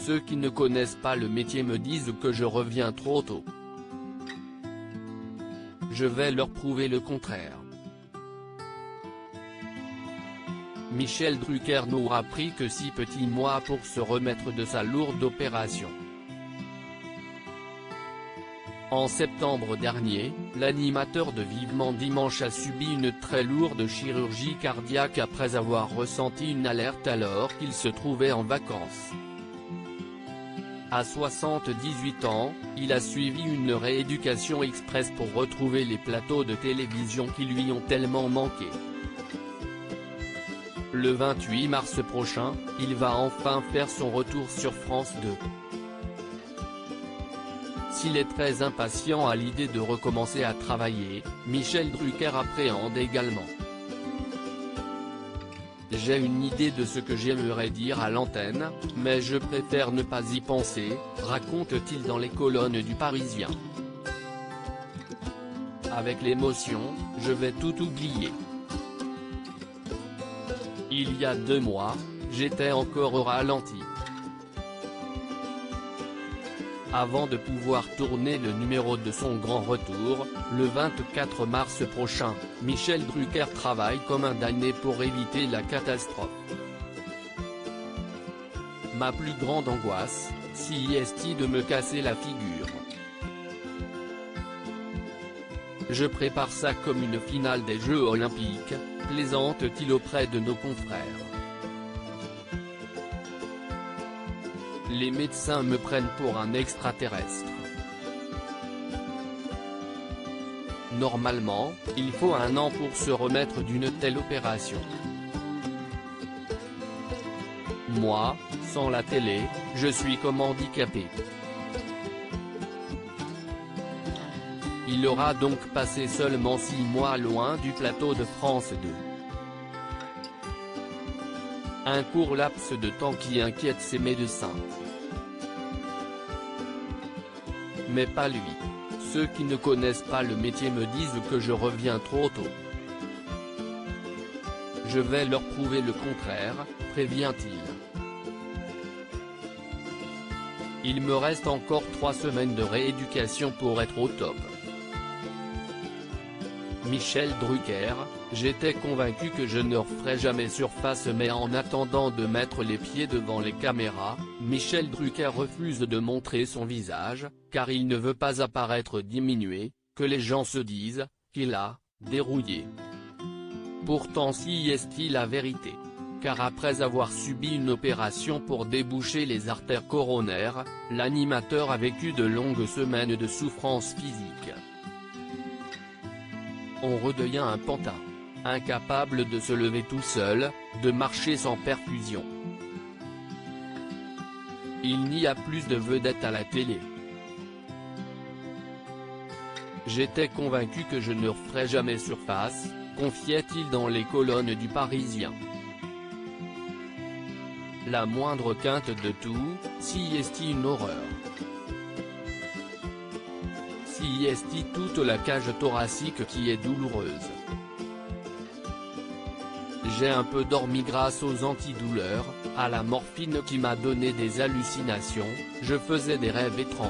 Ceux qui ne connaissent pas le métier me disent que je reviens trop tôt. Je vais leur prouver le contraire. Michel Drucker n'aura pris que 6 petits mois pour se remettre de sa lourde opération. En septembre dernier, l'animateur de Vivement Dimanche a subi une très lourde chirurgie cardiaque après avoir ressenti une alerte alors qu'il se trouvait en vacances. À 78 ans, il a suivi une rééducation express pour retrouver les plateaux de télévision qui lui ont tellement manqué. Le 28 mars prochain, il va enfin faire son retour sur France 2. S'il est très impatient à l'idée de recommencer à travailler, Michel Drucker appréhende également. J'ai une idée de ce que j'aimerais dire à l'antenne, mais je préfère ne pas y penser, raconte-t-il dans les colonnes du Parisien. Avec l'émotion, je vais tout oublier. Il y a 2 mois, j'étais encore au ralenti. Avant de pouvoir tourner le numéro de son grand retour, le 24 mars prochain, Michel Drucker travaille comme un damné pour éviter la catastrophe. Ma plus grande angoisse, si est de me casser la figure. Je prépare ça comme une finale des Jeux Olympiques, plaisante-t-il auprès de nos confrères. Les médecins me prennent pour un extraterrestre. Normalement, il faut 1 an pour se remettre d'une telle opération. Moi, sans la télé, je suis comme handicapé. Il aura donc passé seulement 6 mois loin du plateau de France 2. Un court laps de temps qui inquiète ses médecins. Mais pas lui. Ceux qui ne connaissent pas le métier me disent que je reviens trop tôt. Je vais leur prouver le contraire, prévient-il. Il me reste encore 3 semaines de rééducation pour être au top. Michel Drucker, j'étais convaincu que je ne referais jamais surface, mais en attendant de mettre les pieds devant les caméras, Michel Drucker refuse de montrer son visage, car il ne veut pas apparaître diminué, que les gens se disent qu'il a dérouillé. Pourtant si est-il la vérité. Car après avoir subi une opération pour déboucher les artères coronaires, l'animateur a vécu de longues semaines de souffrance physique. On redevient un pantin. Incapable de se lever tout seul, de marcher sans perfusion. Il n'y a plus de vedettes à la télé. J'étais convaincu que je ne referais jamais surface, confiait-il dans les colonnes du Parisien. La moindre quinte de tout, si est une horreur. Si est toute la cage thoracique qui est douloureuse. J'ai un peu dormi grâce aux antidouleurs, à la morphine qui m'a donné des hallucinations, je faisais des rêves étranges.